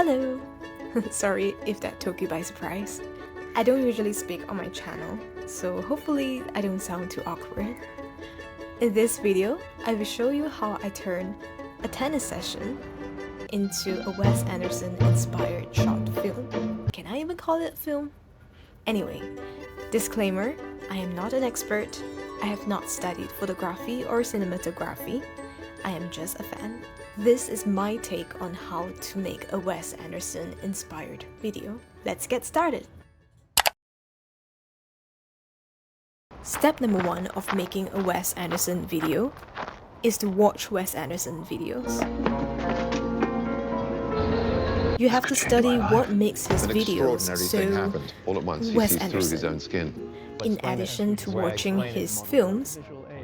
Hello! Sorry if that took you by surprise. I don't usually speak on my channel, so hopefully I don't sound too awkward. In this video, I will show you how I turn a tennis session into a Wes Anderson-inspired short film. Can I even call it a film? Anyway, disclaimer, I am not an expert. I have not studied photography or cinematography. I am just a fan. This is my take on how to make a Wes Anderson-inspired video. Let's get started! Step number 1 of making a Wes Anderson video is to watch Wes Anderson videos. You have to study what makes his videos so Wes Anderson. In addition to watching his films,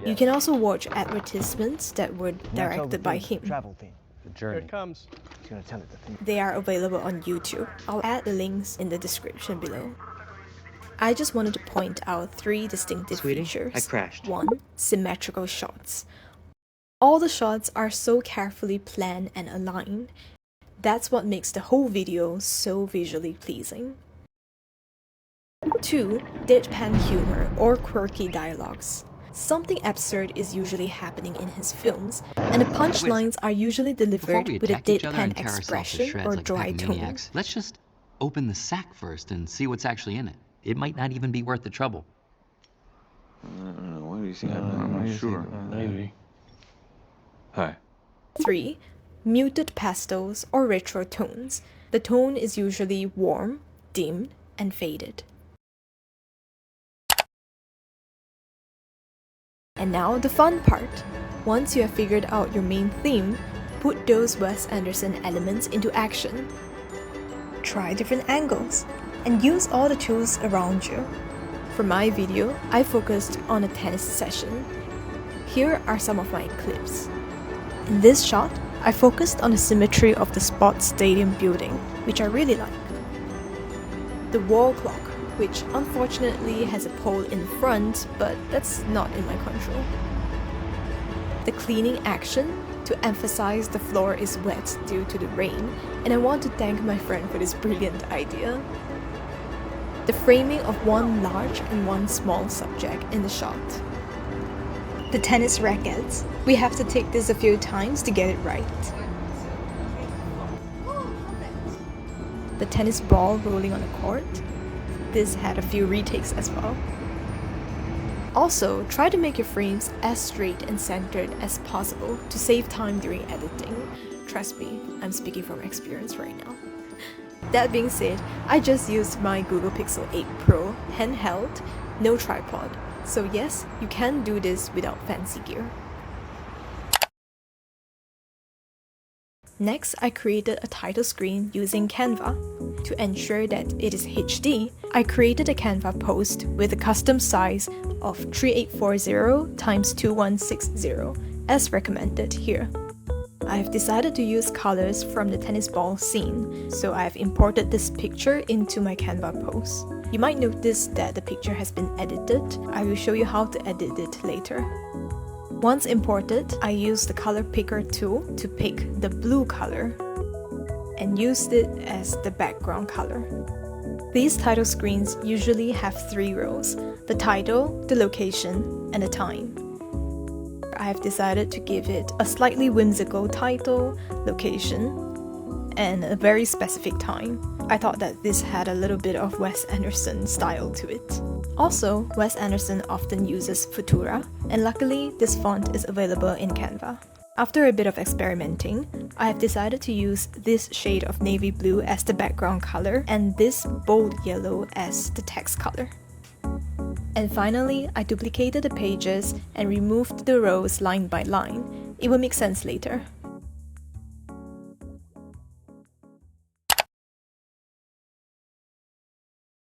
you can also watch advertisements that were directed by him. Here it comes. They are available on YouTube. I'll add the links in the description below. I just wanted to point out 3 distinctive features. I crashed. 1. Symmetrical shots. All the shots are so carefully planned and aligned. That's what makes the whole video so visually pleasing. 2. Deadpan humor or quirky dialogues. Something absurd is usually happening in his films, and the punchlines are usually delivered with a deadpan expression or dry tone. Let's just open the sack first and see what's actually in it. It might not even be worth the trouble. What do you think? I'm not sure. Maybe. Hi. 3. Muted pastels or retro tones. The tone is usually warm, dimmed, and faded. And now the fun part. Once you have figured out your main theme, put those Wes Anderson elements into action. Try different angles, and use all the tools around you. For my video, I focused on a tennis session. Here are some of my clips. In this shot, I focused on the symmetry of the sports stadium building, which I really like. The wall clock, which unfortunately has a pole in front, but that's not in my control. The cleaning action to emphasize the floor is wet due to the rain, and I want to thank my friend for this brilliant idea. The framing of one large and one small subject in the shot. The tennis rackets. We have to take this a few times to get it right. The tennis ball rolling on the court. This had a few retakes as well. Also, try to make your frames as straight and centered as possible to save time during editing. Trust me, I'm speaking from experience right now. That being said, I just used my Google Pixel 8 Pro handheld, no tripod. So yes, you can do this without fancy gear. Next, I created a title screen using Canva. To ensure that it is HD, I created a Canva post with a custom size of 3840 x 2160 as recommended here. I have decided to use colors from the tennis ball scene, so I have imported this picture into my Canva post. You might notice that the picture has been edited. I will show you how to edit it later. Once imported, I used the color picker tool to pick the blue color and used it as the background color. These title screens usually have 3 rows: the title, the location, and the time. I have decided to give it a slightly whimsical title, location, and a very specific time. I thought that this had a little bit of Wes Anderson style to it. Also, Wes Anderson often uses Futura, and luckily this font is available in Canva. After a bit of experimenting, I have decided to use this shade of navy blue as the background color and this bold yellow as the text color. And finally, I duplicated the pages and removed the rows line by line. It will make sense later.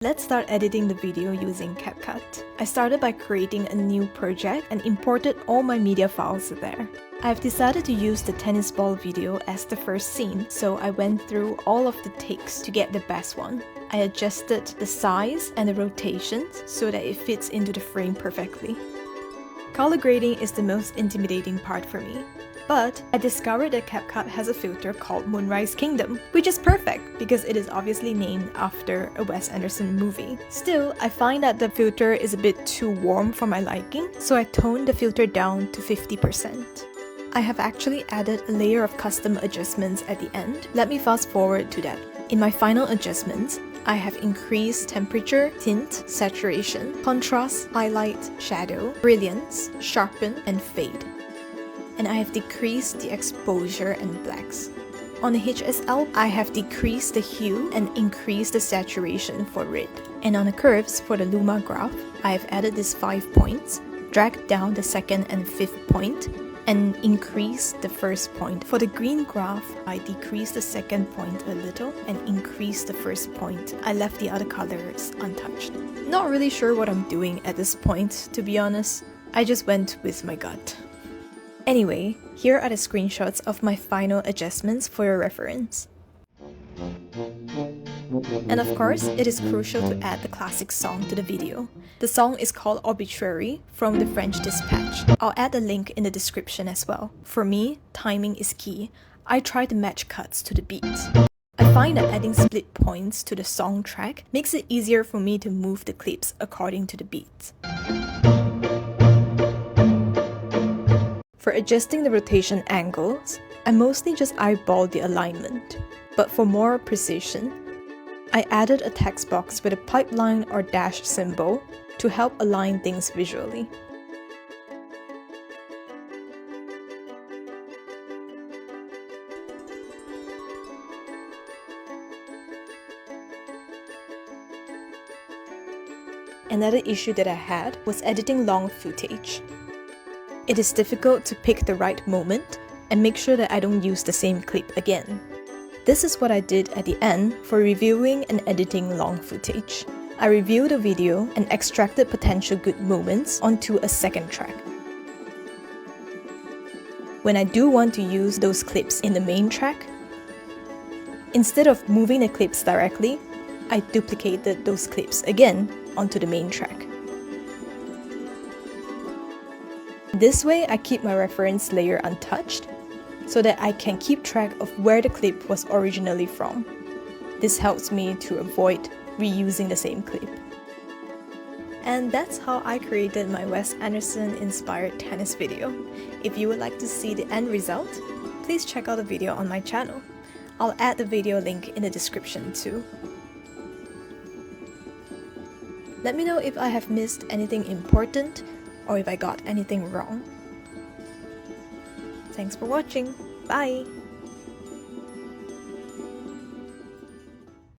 Let's start editing the video using CapCut. I started by creating a new project and imported all my media files there. I've decided to use the tennis ball video as the first scene, so I went through all of the takes to get the best one. I adjusted the size and the rotations so that it fits into the frame perfectly. Color grading is the most intimidating part for me. But I discovered that CapCut has a filter called Moonrise Kingdom, which is perfect because it is obviously named after a Wes Anderson movie. Still, I find that the filter is a bit too warm for my liking, so I toned the filter down to 50%. I have actually added a layer of custom adjustments at the end. Let me fast forward to that. In my final adjustments, I have increased temperature, tint, saturation, contrast, highlight, shadow, brilliance, sharpen, and fade. And I have decreased the exposure and blacks. On the HSL, I have decreased the hue and increased the saturation for red. And on the curves for the Luma graph, I have added these 5 points, dragged down the second and fifth point, and increased the first point. For the green graph, I decreased the second point a little and increased the first point. I left the other colors untouched. Not really sure what I'm doing at this point, to be honest. I just went with my gut. Anyway, here are the screenshots of my final adjustments for your reference. And of course, it is crucial to add the classic song to the video. The song is called Obituary from the French Dispatch. I'll add a link in the description as well. For me, timing is key. I try to match cuts to the beat. I find that adding split points to the song track makes it easier for me to move the clips according to the beat. For adjusting the rotation angles, I mostly just eyeballed the alignment. But for more precision, I added a text box with a pipeline or dash symbol to help align things visually. Another issue that I had was editing long footage. It is difficult to pick the right moment and make sure that I don't use the same clip again. This is what I did at the end for reviewing and editing long footage. I reviewed the video and extracted potential good moments onto a second track. When I do want to use those clips in the main track, instead of moving the clips directly, I duplicated those clips again onto the main track. This way, I keep my reference layer untouched so that I can keep track of where the clip was originally from. This helps me to avoid reusing the same clip. And that's how I created my Wes Anderson-inspired tennis video. If you would like to see the end result, please check out the video on my channel. I'll add the video link in the description too. Let me know if I have missed anything important or if I got anything wrong. Thanks for watching. Bye!